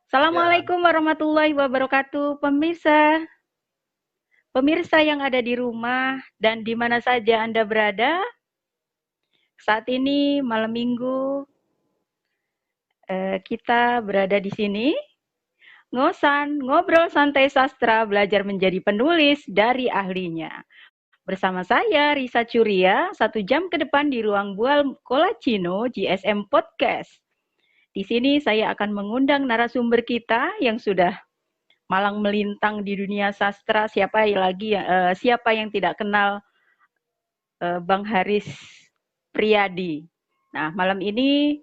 Ya, Assalamualaikum warahmatullahi wabarakatuh, pemirsa. Pemirsa yang ada di rumah dan di mana saja Anda berada, saat ini malam minggu kita berada di sini, ngobrol santai sastra, belajar menjadi penulis dari ahlinya. Bersama saya, Risa Curia, 1 jam ke depan di ruang Bual Kolacino GSM Podcast. Di sini saya akan mengundang narasumber kita yang sudah malang melintang di dunia sastra. Siapa yang tidak kenal Bang Haris Priyadi. Nah, malam ini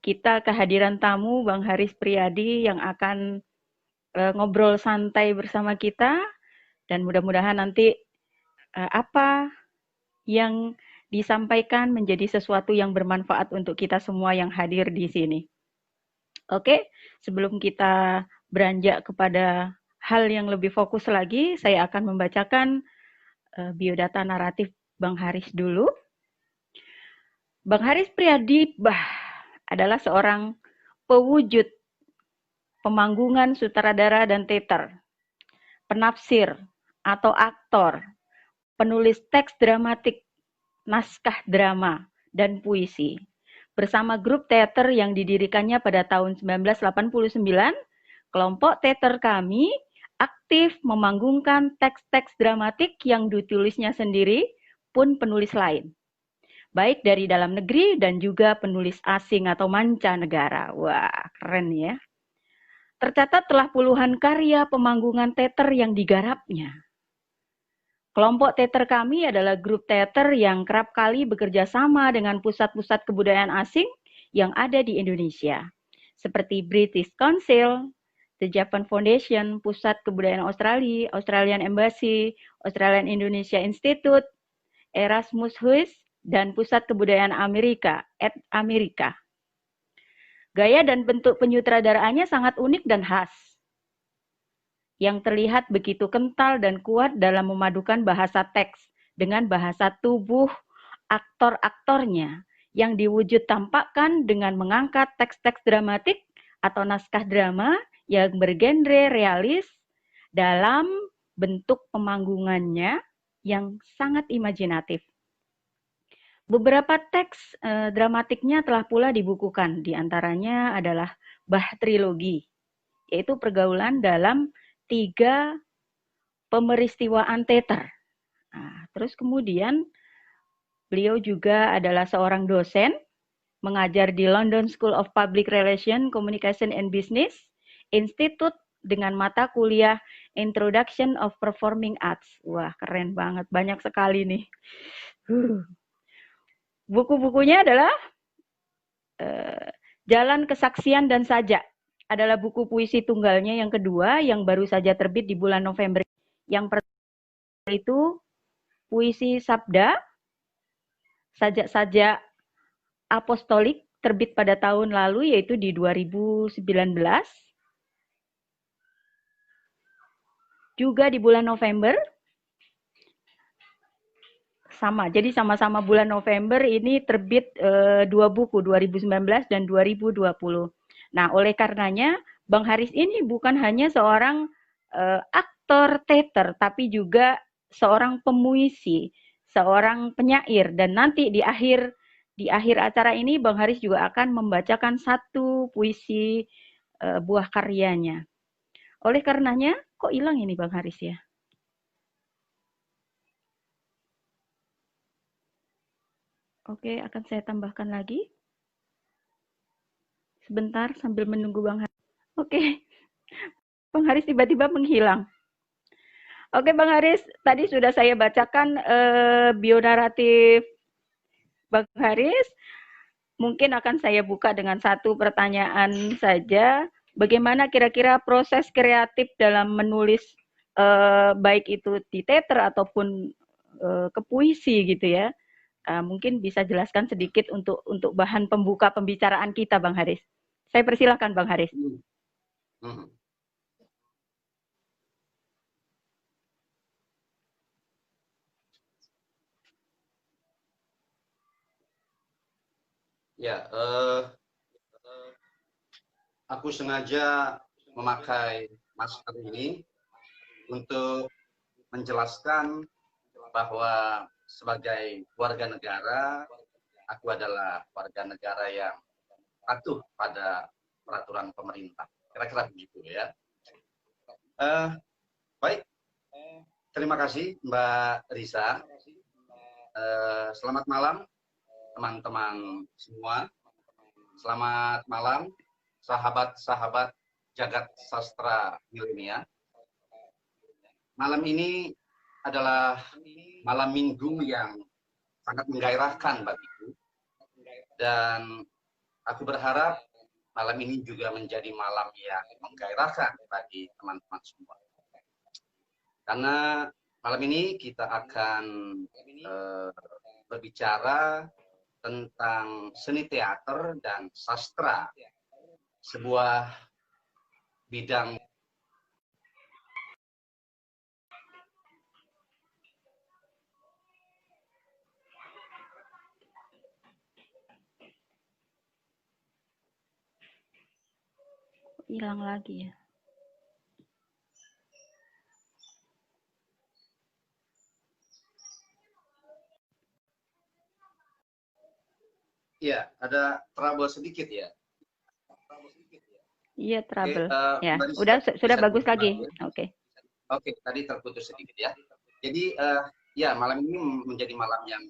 kita kehadiran tamu Bang Haris Priyadi yang akan ngobrol santai bersama kita dan mudah-mudahan nanti apa yang disampaikan menjadi sesuatu yang bermanfaat untuk kita semua yang hadir di sini. Oke, sebelum kita beranjak kepada hal yang lebih fokus lagi, saya akan membacakan biodata naratif Bang Haris dulu. Bang Haris Priyadi adalah seorang pewujud pemanggungan sutradara dan teater, penafsir atau aktor, penulis teks dramatik, naskah drama, dan puisi. Bersama grup teater yang didirikannya pada tahun 1989, kelompok teater kami aktif memanggungkan teks-teks dramatik yang ditulisnya sendiri pun penulis lain, baik dari dalam negeri dan juga penulis asing atau mancanegara. Wah, keren ya. Tercatat telah puluhan karya pemanggungan teater yang digarapnya. Kelompok teater kami adalah grup teater yang kerap kali bekerja sama dengan pusat-pusat kebudayaan asing yang ada di Indonesia, seperti British Council, The Japan Foundation, Pusat Kebudayaan Australia, Australian Embassy, Australian Indonesia Institute, Erasmus House, dan Pusat Kebudayaan Amerika, Amerika. Gaya dan bentuk penyutradaraannya sangat unik dan khas, yang terlihat begitu kental dan kuat dalam memadukan bahasa teks dengan bahasa tubuh aktor-aktornya yang diwujud tampakkan dengan mengangkat teks-teks dramatik atau naskah drama yang bergenre realis dalam bentuk pemanggungannya yang sangat imajinatif. Beberapa teks dramatiknya telah pula dibukukan, diantaranya adalah Bah Trilogi, yaitu pergaulan dalam 3 pemeristiwaan teater. Nah, terus kemudian beliau juga adalah seorang dosen, mengajar di London School of Public Relations, Communication and Business Institute dengan mata kuliah Introduction of Performing Arts. Wah, keren banget, banyak sekali nih. Buku-bukunya adalah Jalan Kesaksian dan Sajak, adalah buku puisi tunggalnya yang kedua yang baru saja terbit di bulan November. Yang pertama itu puisi Sabda, sajak-sajak apostolik, terbit pada tahun lalu yaitu di 2019. Juga di bulan November sama. Jadi sama-sama bulan November ini terbit 2 buku, 2019 dan 2020. Nah, oleh karenanya Bang Haris ini bukan hanya seorang aktor teater, tapi juga seorang pemuisi, seorang penyair. Dan nanti di akhir acara ini Bang Haris juga akan membacakan satu puisi buah karyanya. Oleh karenanya, kok hilang ini Bang Haris ya? Oke, akan saya tambahkan lagi. Sebentar sambil menunggu Bang Haris. Oke, Bang Haris tiba-tiba menghilang. Oke, Bang Haris, tadi sudah saya bacakan bionaratif Bang Haris. Mungkin akan saya buka dengan satu pertanyaan saja. Bagaimana kira-kira proses kreatif dalam menulis baik itu di teater ataupun ke puisi gitu ya? Mungkin bisa jelaskan sedikit untuk bahan pembuka pembicaraan kita, Bang Haris. Saya persilahkan, Bang Haris. hmm. Ya, aku sengaja memakai masker ini untuk menjelaskan bahwa sebagai warga negara, aku adalah warga negara yang patuh pada peraturan pemerintah. Kira-kira begitu ya. Baik, terima kasih Mbak Risa. Selamat malam teman-teman semua. Selamat malam sahabat-sahabat jagat sastra milenial. Malam ini adalah malam minggu yang sangat menggairahkan bagiku. Dan aku berharap malam ini juga menjadi malam yang menggairahkan bagi teman-teman semua. Karena malam ini kita akan berbicara tentang seni teater dan sastra, sebuah bidang Hilang lagi ya. ya ada trouble sedikit ya. Iya, trouble. Oke, Ya, Mbak Risa, sudah bisa bagus lagi. ya? Oke. Oke, tadi terputus sedikit ya. Jadi ya malam ini menjadi malam yang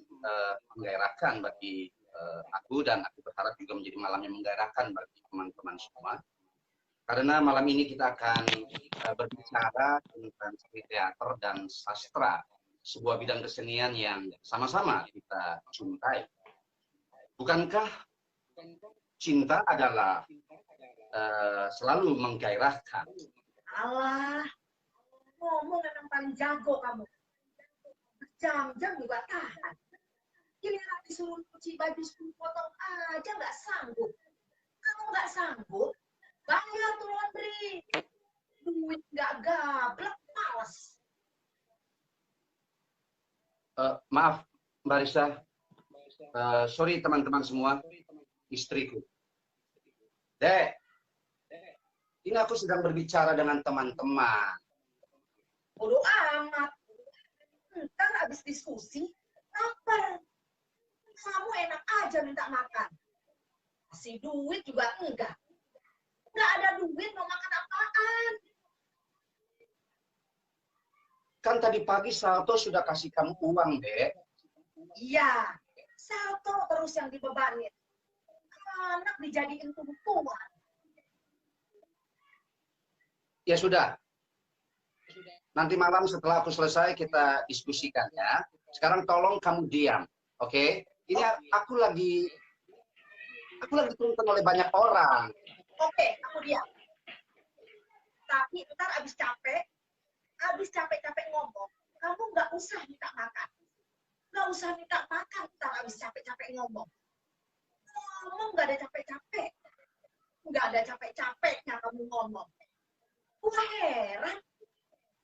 menggairahkan bagi aku, dan aku berharap juga menjadi malam yang menggairahkan bagi teman-teman semua. Karena malam ini kita akan berbicara tentang seni teater dan sastra, sebuah bidang kesenian yang sama-sama kita cintai. Bukankah cinta adalah selalu menggairahkan? Alah, ngomong memang paling jago kamu. Jam-jam juga tahan. Giliran disuruh cuci baju 10 potong aja nggak sanggup. Kamu nggak sanggup, bayar tuh laundry. Duit nggak gablek, males. Maaf, Mbak Risa. Sorry teman-teman semua, istriku. Dek, ini aku sedang berbicara dengan teman-teman. Bodoh amat. Ntar habis diskusi, lapar. Kamu enak aja minta makan. Kasih duit juga enggak. Nggak ada duit mau makan apaan. Kan tadi pagi Salto sudah kasih kamu uang, Dek. Iya, Salto terus yang dibebanin. Anak dijadiin tumpuan. Ya sudah. Nanti malam setelah aku selesai kita diskusikan ya. Sekarang tolong kamu diam, oke? Ini aku lagi ditonton oleh banyak orang. Oke, kamu diam. Tapi ntar abis capek ngomong, kamu nggak usah minta makan. Nggak usah minta makan ntar abis capek-capek ngomong. Ngomong nggak ada capek-capek. Nggak ada capek-capeknya kamu ngomong. Gue heran.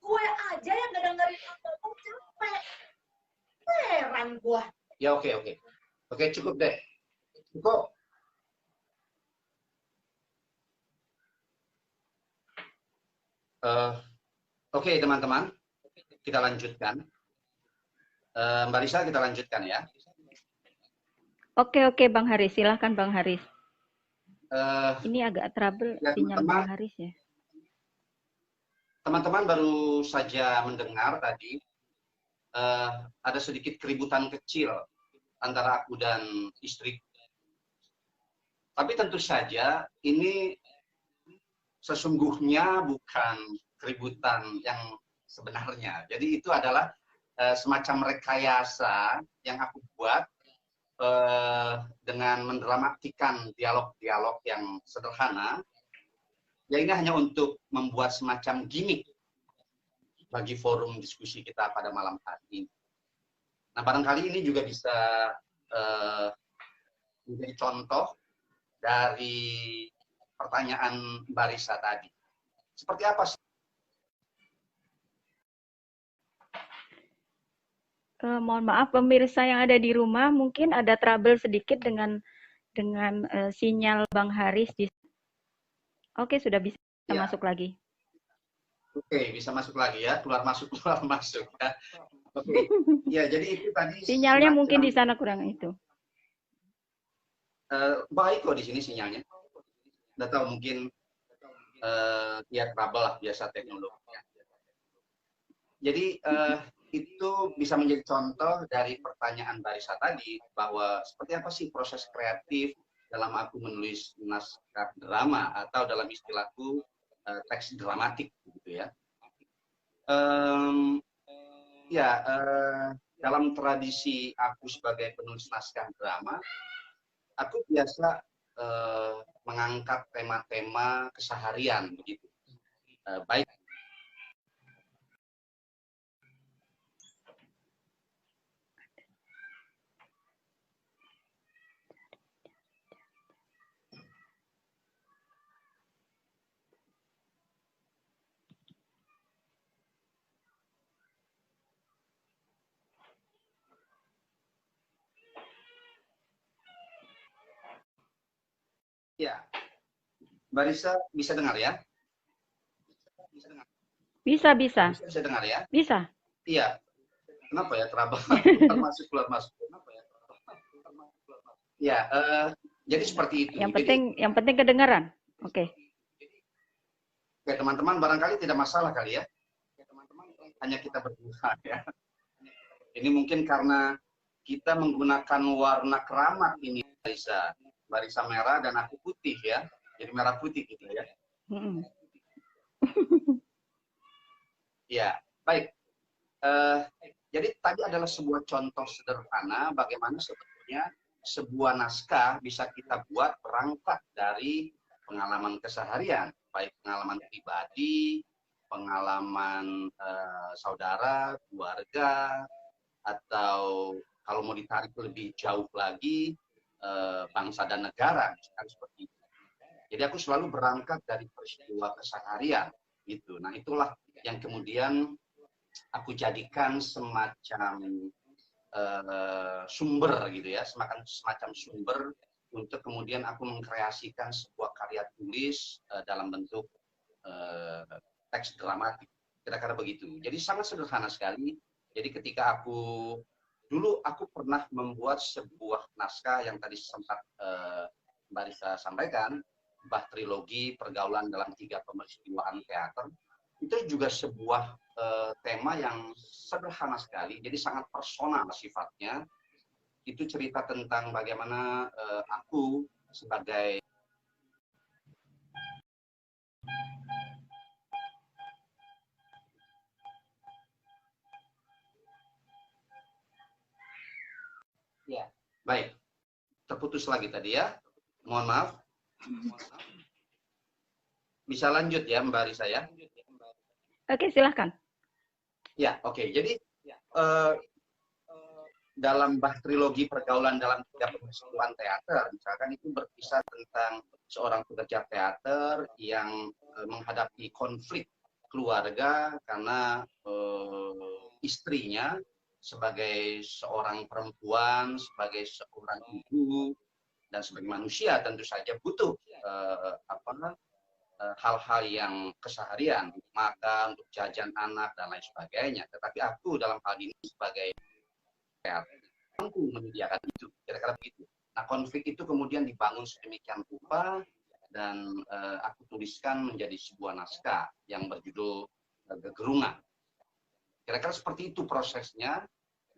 Gue aja yang nggak dengerin kamu ngomong capek. Heran gue. Ya oke. Oke, cukup deh. Cukup. Oke, teman-teman. Kita lanjutkan. Mbak Risa, kita lanjutkan ya. Oke, Bang Haris. Silahkan Bang Haris. Ini agak trouble ya, sinyal Bang Haris ya. Teman-teman baru saja mendengar tadi ada sedikit keributan kecil antara aku dan istri. Tapi tentu saja ini sesungguhnya bukan keributan yang sebenarnya. Jadi itu adalah semacam rekayasa yang aku buat dengan mendramatiskan dialog-dialog yang sederhana. Ya ini hanya untuk membuat semacam gimmick bagi forum diskusi kita pada malam hari ini. Nah, barangkali ini juga bisa menjadi contoh dari pertanyaan Mbak Risa tadi. Seperti apa sih? Mohon maaf pemirsa yang ada di rumah, mungkin ada trouble sedikit dengan sinyal Bang Haris. Oke, sudah bisa Ya, masuk lagi. oke, bisa masuk lagi ya, keluar masuk keluar masuk ya. Oke, ya jadi itu tadi Sinyalnya mungkin di semacam sana kurang itu. baik kok di sini sinyalnya. Nggak tahu mungkin ya trouble lah biasa teknologinya. Jadi itu bisa menjadi contoh dari pertanyaan Barisa tadi bahwa seperti apa sih proses kreatif dalam aku menulis naskah drama atau dalam istilahku teks dramatik gitu ya. Em, ya dalam tradisi aku sebagai penulis naskah drama, aku biasa mengangkat tema-tema keseharian begitu. Baik ya, Barisa bisa dengar ya? Bisa, bisa. Bisa dengar ya? Bisa. Iya. Kenapa ya trouble keluar masuk keluar masuk? Kenapa ya? Ya, jadi seperti itu. Yang penting kedengaran. Oke. Oke, teman-teman barangkali tidak masalah kali ya. Hanya kita berdua ya. Ini mungkin karena kita menggunakan warna keramat ini, Barisa merah dan aku putih ya. Jadi merah putih gitu ya. Ya, baik. Jadi tadi adalah sebuah contoh sederhana bagaimana sebetulnya sebuah naskah bisa kita buat berangkat dari pengalaman keseharian, baik pengalaman pribadi, pengalaman saudara, keluarga, atau kalau mau ditarik lebih jauh lagi bangsa dan negara, misalkan seperti itu. Jadi aku selalu berangkat dari peristiwa keseharian, gitu. Nah itulah yang kemudian aku jadikan semacam sumber gitu ya, semacam sumber untuk kemudian aku mengkreasikan sebuah karya tulis dalam bentuk teks dramatik, kira-kira begitu. Jadi sangat sederhana sekali. Jadi ketika dulu aku pernah membuat sebuah naskah yang tadi sempat Mbak Risa sampaikan, Bah Trilogi Pergaulan dalam 3 Peristiwaan Teater. Itu juga sebuah tema yang sederhana sekali, jadi sangat personal sifatnya. Itu cerita tentang bagaimana aku sebagai ya baik, terputus lagi tadi ya, mohon maaf. Bisa lanjut ya Mbak Risa ya. Oke, silahkan. Ya, oke. Jadi dalam Bah Trilogi Pergaulan dalam 3 Peristiwaan Teater, misalkan itu berkisah tentang seorang pekerja teater yang menghadapi konflik keluarga karena istrinya sebagai seorang perempuan, sebagai seorang ibu, dan sebagai manusia tentu saja butuh hal-hal yang keseharian, untuk makan, untuk jajan anak, dan lain sebagainya. Tetapi aku dalam hal ini sebagai mampu menyediakan itu, kira-kira begitu. Nah, konflik itu kemudian dibangun sedemikian rupa dan aku tuliskan menjadi sebuah naskah yang berjudul Gegerungan. Kira-kira seperti itu prosesnya,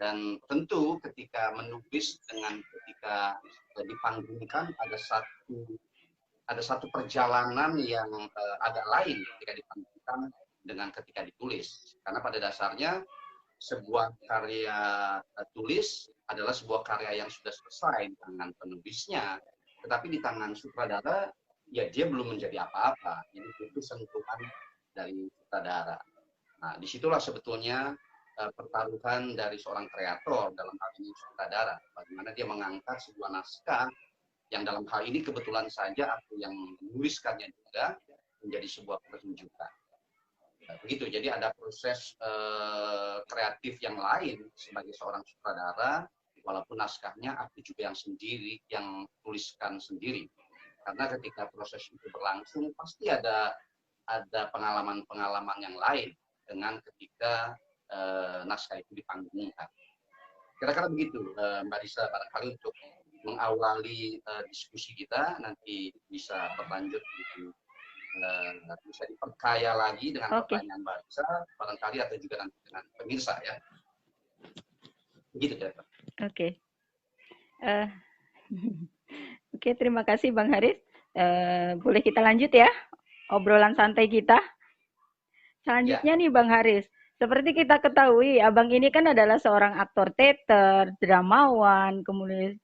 dan tentu ketika menulis ketika dipanggungkan ada satu perjalanan yang agak lain ketika dipanggungkan dengan ketika ditulis. Karena pada dasarnya sebuah karya tulis adalah sebuah karya yang sudah selesai di tangan penulisnya, tetapi di tangan sutradara ya dia belum menjadi apa-apa. Jadi itu sentuhan dari sutradara. Nah, disitulah sebetulnya pertaruhan dari seorang kreator, dalam hal ini sutradara, bagaimana dia mengangkat sebuah naskah yang dalam hal ini kebetulan saja aku yang menuliskannya juga menjadi sebuah pertunjukan. Begitu, jadi ada proses kreatif yang lain sebagai seorang sutradara, walaupun naskahnya aku juga yang tuliskan sendiri. Karena ketika proses itu berlangsung pasti ada pengalaman-pengalaman yang lain dengan ketika naskah itu dipanggungkan. Kira-kira begitu, Mbak Risa, barangkali untuk mengawali diskusi kita, nanti bisa berlanjut gitu, bisa diperkaya lagi dengan pertanyaan Mbak Risa, barangkali atau juga nanti dengan pemirsa ya. Begitu kira-kira. Oke. Oke, terima kasih Bang Haris. Boleh kita lanjut ya obrolan santai kita. Selanjutnya nih Bang Haris, seperti kita ketahui, Abang ini kan adalah seorang aktor teater, dramawan, kemudian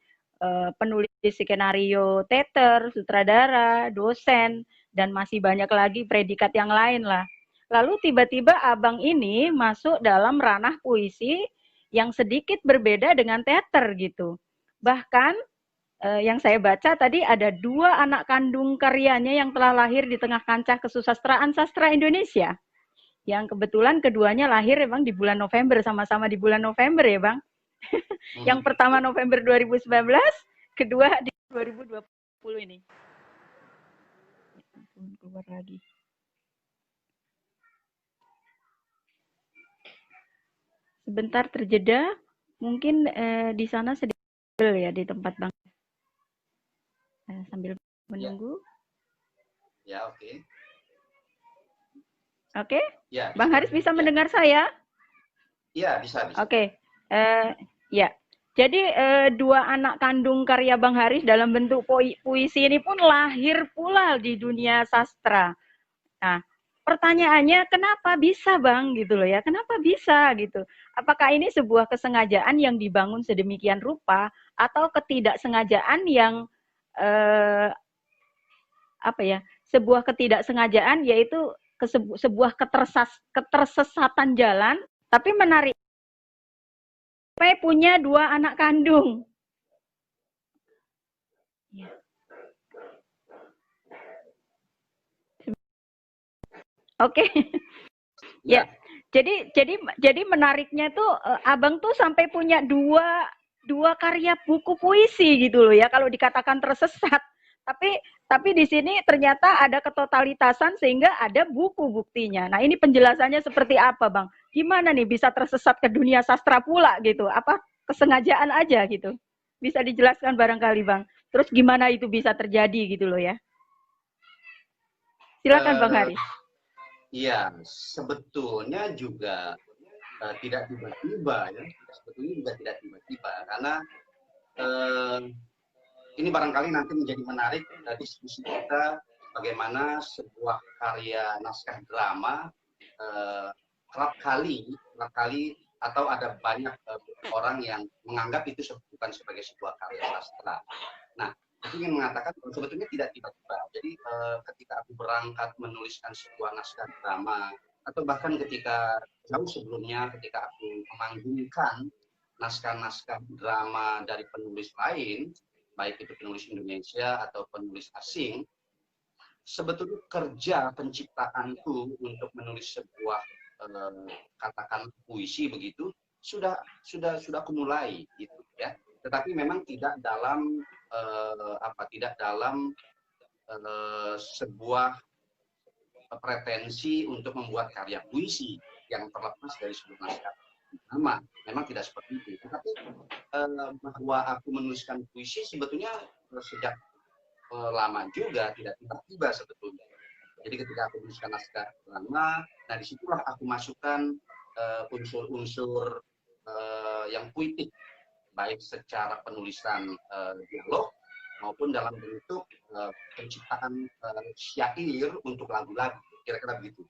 penulis skenario teater, sutradara, dosen, dan masih banyak lagi predikat yang lain lah. Lalu tiba-tiba Abang ini masuk dalam ranah puisi yang sedikit berbeda dengan teater gitu. Bahkan yang saya baca tadi ada 2 anak kandung karyanya yang telah lahir di tengah kancah kesusastraan sastra Indonesia. Yang kebetulan keduanya lahir ya Bang di bulan November, sama-sama di bulan November ya Bang. Yang pertama November 2019, kedua di 2020 ini. Keluar lagi. Sebentar terjeda, mungkin di sana sedikit ya di tempat Bang. Sambil menunggu. Ya, oke. Oke? Ya, Bang Haris bisa mendengar saya? Iya, bisa. Oke. Ya. Jadi 2 anak kandung karya Bang Haris dalam bentuk puisi ini pun lahir pula di dunia sastra. Nah, pertanyaannya kenapa bisa Bang gitu loh ya? Kenapa bisa gitu? Apakah ini sebuah kesengajaan yang dibangun sedemikian rupa atau ketidaksengajaan yang apa ya? Sebuah ketidaksengajaan yaitu sebuah ketersesatan jalan, tapi menarik. Sampai punya 2 anak kandung. Oke. Ya. Jadi menariknya tuh Abang tuh sampai punya dua karya buku puisi gitu loh ya kalau dikatakan tersesat. Tapi di sini ternyata ada ketotalitasan sehingga ada buku buktinya. Nah, ini penjelasannya seperti apa, Bang? Gimana nih bisa tersesat ke dunia sastra pula gitu? Apa kesengajaan aja gitu? Bisa dijelaskan barangkali, Bang. Terus gimana itu bisa terjadi gitu loh ya? Silakan Bang Haris. Iya, sebetulnya juga tidak tiba-tiba ya. Sebetulnya juga tidak tiba-tiba karena ini barangkali nanti menjadi menarik diskusi kita bagaimana sebuah karya naskah drama kerap kali atau ada banyak orang yang menganggap itu bukan sebagai sebuah karya sastra. Nah, aku ingin mengatakan sebetulnya tidak tiba-tiba. Jadi ketika aku berangkat menuliskan sebuah naskah drama atau bahkan ketika jauh sebelumnya ketika aku memanggungkan naskah-naskah drama dari penulis lain, baik itu penulis Indonesia atau penulis asing, sebetulnya kerja penciptaanku untuk menulis sebuah katakan puisi begitu sudah aku mulai gitu ya. Tetapi memang tidak dalam sebuah pretensi untuk membuat karya puisi yang terlepas dari sebuah naskah drama. Memang tidak seperti itu. Tetapi bahwa aku menuliskan puisi sebetulnya sejak lama juga, tidak tiba-tiba sebetulnya. Jadi ketika aku menuliskan naskah drama, nah disitulah aku masukkan unsur-unsur yang puitik, baik secara penulisan dialog maupun dalam bentuk penciptaan syair untuk lagu-lagu, kira-kira begitu.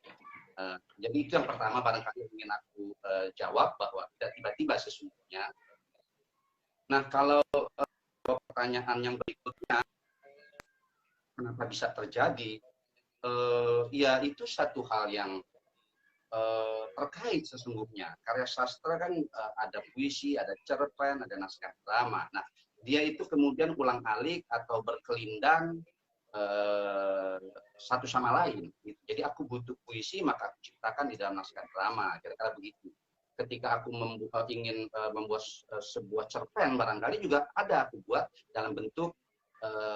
Jadi itu yang pertama barangkali yang ingin aku jawab bahwa tidak tiba-tiba sesungguhnya. Nah, kalau pertanyaan yang berikutnya, kenapa bisa terjadi? Ya itu satu hal yang terkait sesungguhnya. Karya sastra kan ada puisi, ada cerpen, ada naskah drama. Nah, dia itu kemudian ulang-alik atau berkelindang satu sama lain. Jadi aku butuh puisi, maka aku ciptakan di dalam naskah drama, kira-kira begitu. Ketika aku ingin membuat sebuah cerpen, barangkali juga ada aku buat dalam bentuk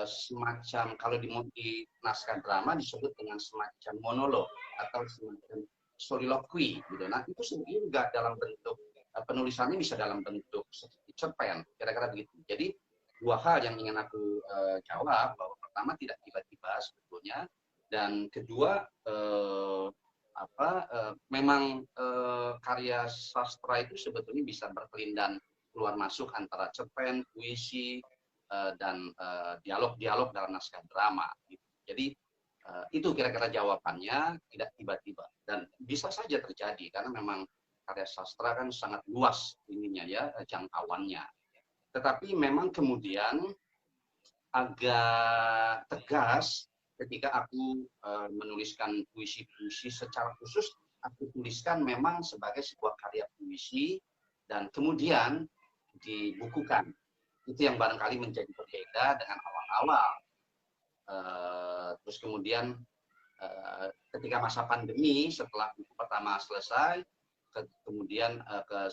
semacam, kalau di naskah drama disebut dengan semacam monolog atau semacam soliloquy gitu. Nah itu sebenarnya juga dalam bentuk penulisannya bisa dalam bentuk seperti cerpen, kira-kira begitu. Jadi dua hal yang ingin aku jawab, bahwa pertama tidak tiba-tiba sebetulnya, dan kedua memang karya sastra itu sebetulnya bisa berkelindan keluar masuk antara cerpen, puisi, dan dialog-dialog dalam naskah drama. Gitu. Jadi itu kira-kira jawabannya, tidak tiba-tiba, dan bisa saja terjadi karena memang karya sastra kan sangat luas ininya ya, jangkauannya. Tetapi memang kemudian agak tegas ketika aku menuliskan puisi-puisi secara khusus, aku tuliskan memang sebagai sebuah karya puisi dan kemudian dibukukan. Itu yang barangkali menjadi berbeda dengan awal-awal. Terus kemudian ketika masa pandemi, setelah buku pertama selesai, kemudian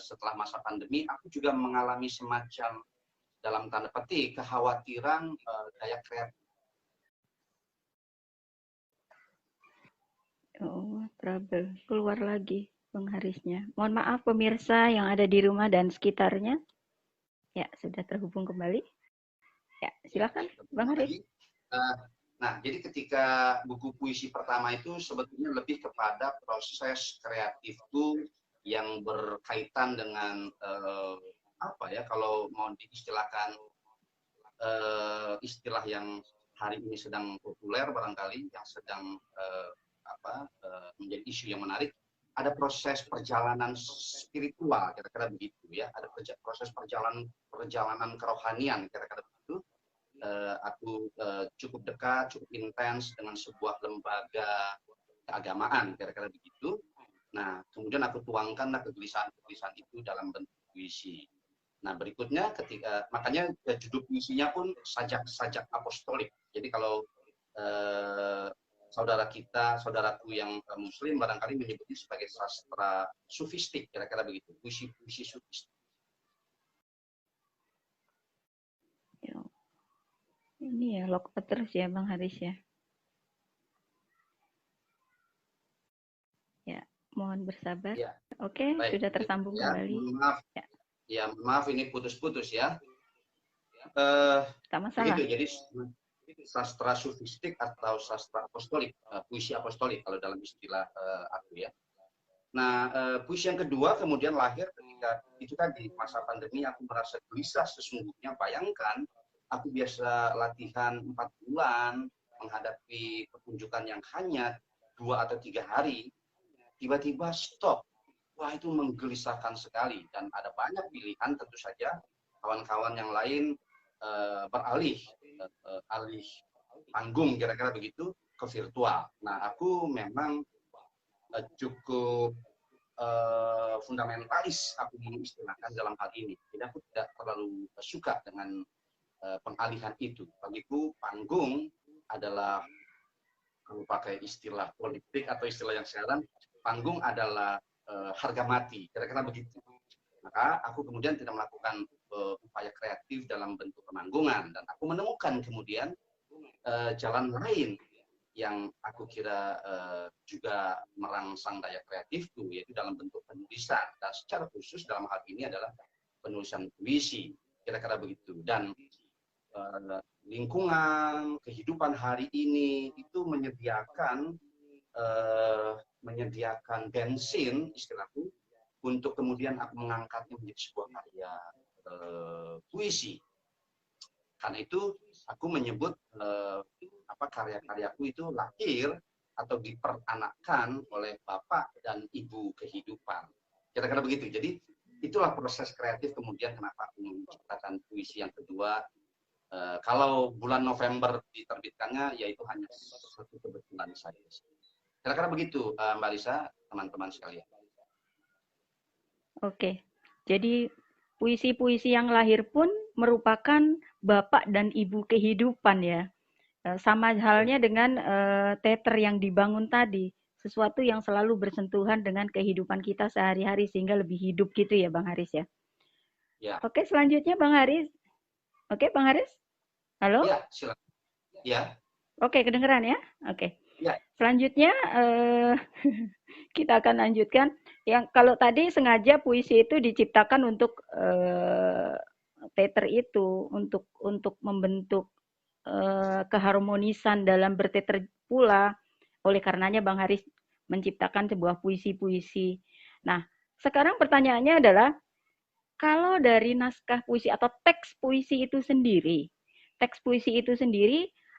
setelah masa pandemi, aku juga mengalami semacam, dalam tanda petik, kekhawatiran daya kreatif. Oh, trouble. Keluar lagi Bang Harisnya. Mohon maaf pemirsa yang ada di rumah dan sekitarnya. Ya, sudah terhubung kembali. Ya, silakan Bang Haris. Nah, jadi ketika buku puisi pertama itu sebetulnya lebih kepada proses kreatifku yang berkaitan dengan kalau mau diistilahkan istilah yang hari ini sedang populer barangkali, yang sedang menjadi isu yang menarik, ada proses perjalanan spiritual, kira-kira begitu ya, ada proses perjalanan kerohanian, kira-kira begitu. Aku cukup dekat, cukup intens dengan sebuah lembaga keagamaan, kira-kira begitu. Nah, kemudian aku tuangkanlah kegelisahan-kegelisahan itu dalam bentuk puisi. Nah, berikutnya makanya judul puisinya pun sajak-sajak apostolik. Jadi kalau saudaraku yang muslim barangkali menyebutnya sebagai sastra sufistik, kira-kira begitu, puisi-puisi sufistik. Ini ya lock terus ya Bang Haris ya. Ya, mohon bersabar. Ya. Oke, baik, sudah tersambung ya, kembali. Maaf. Ya, maaf ini putus-putus ya. Tak masalah. Begitu, jadi sastra sufistik atau sastra apostolik, puisi apostolik kalau dalam istilah aku ya. Nah, puisi yang kedua kemudian lahir ketika itu tadi masa pandemi, aku merasa gelisah sesungguhnya. Bayangkan, aku biasa latihan 4 bulan menghadapi pertunjukan yang hanya 2 atau 3 hari, tiba-tiba stop. Wah, itu menggelisahkan sekali, dan ada banyak pilihan tentu saja. Kawan-kawan yang lain beralih panggung, kira-kira begitu, ke virtual. Nah, aku memang cukup fundamentalis, aku mengistilahkan dalam hal ini. Jadi aku tidak terlalu suka dengan pengalihan itu. Bagiku panggung adalah, kalau pakai istilah politik atau istilah yang sekarang, panggung adalah harga mati, kira-kira begitu. Maka aku kemudian tidak melakukan upaya kreatif dalam bentuk penanggungan, dan aku menemukan kemudian jalan lain yang aku kira juga merangsang daya kreatifku, yaitu dalam bentuk penulisan, dan secara khusus dalam hal ini adalah penulisan puisi, kira-kira begitu. Dan lingkungan kehidupan hari ini itu menyediakan bensin, istilahku, untuk kemudian aku mengangkatnya menjadi sebuah karya puisi. Karena itu aku menyebut karya-karyaku itu lahir atau diperanakkan oleh bapak dan ibu kehidupan. Kira-kira begitu. Jadi itulah proses kreatif kemudian kenapa aku menciptakan puisi yang kedua. Kalau bulan November diterbitkannya, yaitu hanya satu kebetulan saja. Kira-kira begitu, Mbak Lisa, teman-teman sekalian. Oke, jadi puisi-puisi yang lahir pun merupakan bapak dan ibu kehidupan ya. Sama halnya dengan teater yang dibangun tadi, sesuatu yang selalu bersentuhan dengan kehidupan kita sehari-hari sehingga lebih hidup gitu ya Bang Haris ya. Ya. Oke, selanjutnya Bang Haris. Oke, Bang Haris. Halo? Ya, silakan. Ya. Oke, kedengeran ya? Oke. Ya. Selanjutnya kita akan lanjutkan. Yang kalau tadi sengaja puisi itu diciptakan untuk teater itu, untuk membentuk keharmonisan dalam berteater pula. Oleh karenanya Bang Haris menciptakan sebuah puisi-puisi. Nah, sekarang pertanyaannya adalah, kalau dari naskah puisi atau teks puisi itu sendiri,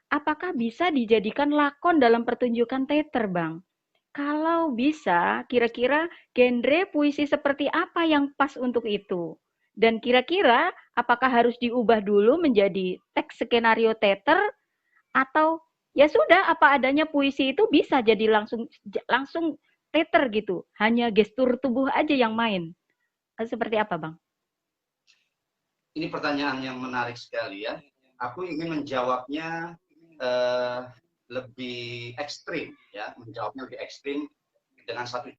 apakah bisa dijadikan lakon dalam pertunjukan teater, Bang? Kalau bisa, kira-kira genre puisi seperti apa yang pas untuk itu? Dan kira-kira apakah harus diubah dulu menjadi teks skenario teater, atau ya sudah apa adanya puisi itu bisa jadi langsung teater gitu, hanya gestur tubuh aja yang main? Seperti apa, Bang? Ini pertanyaan yang menarik sekali ya. Aku ingin menjawabnya eh, lebih ekstrim ya, menjawabnya lebih ekstrim dengan satu.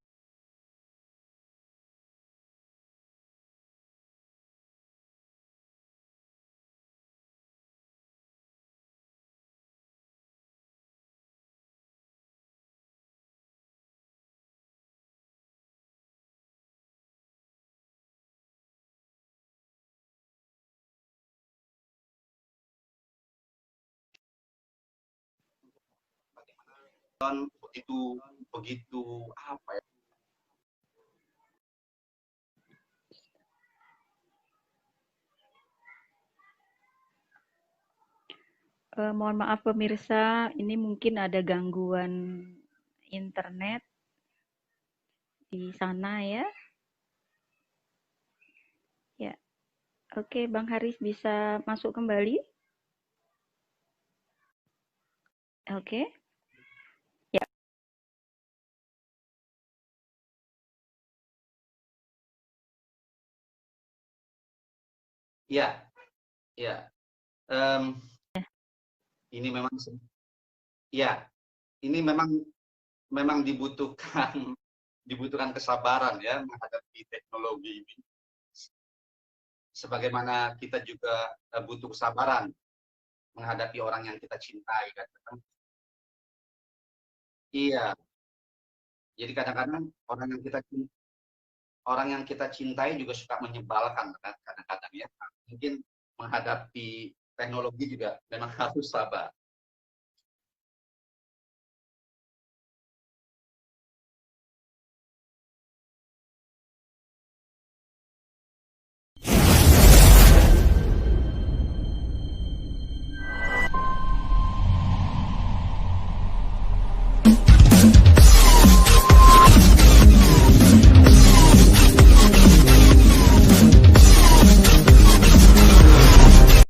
begitu begitu apa ya? Mohon maaf pemirsa, ini mungkin ada gangguan internet di sana ya. Ya, oke, Bang Haris bisa masuk kembali. Oke. Ya. Ya, ya. Em, ini memang ya, ini memang dibutuhkan dibutuhkan kesabaran ya menghadapi teknologi ini. Sebagaimana kita juga butuh kesabaran menghadapi orang yang kita cintai kan. Iya, jadi kadang-kadang orang yang kita cintai juga suka menyebalkan kan kadang-kadang ya. Mungkin menghadapi teknologi juga memang harus sabar.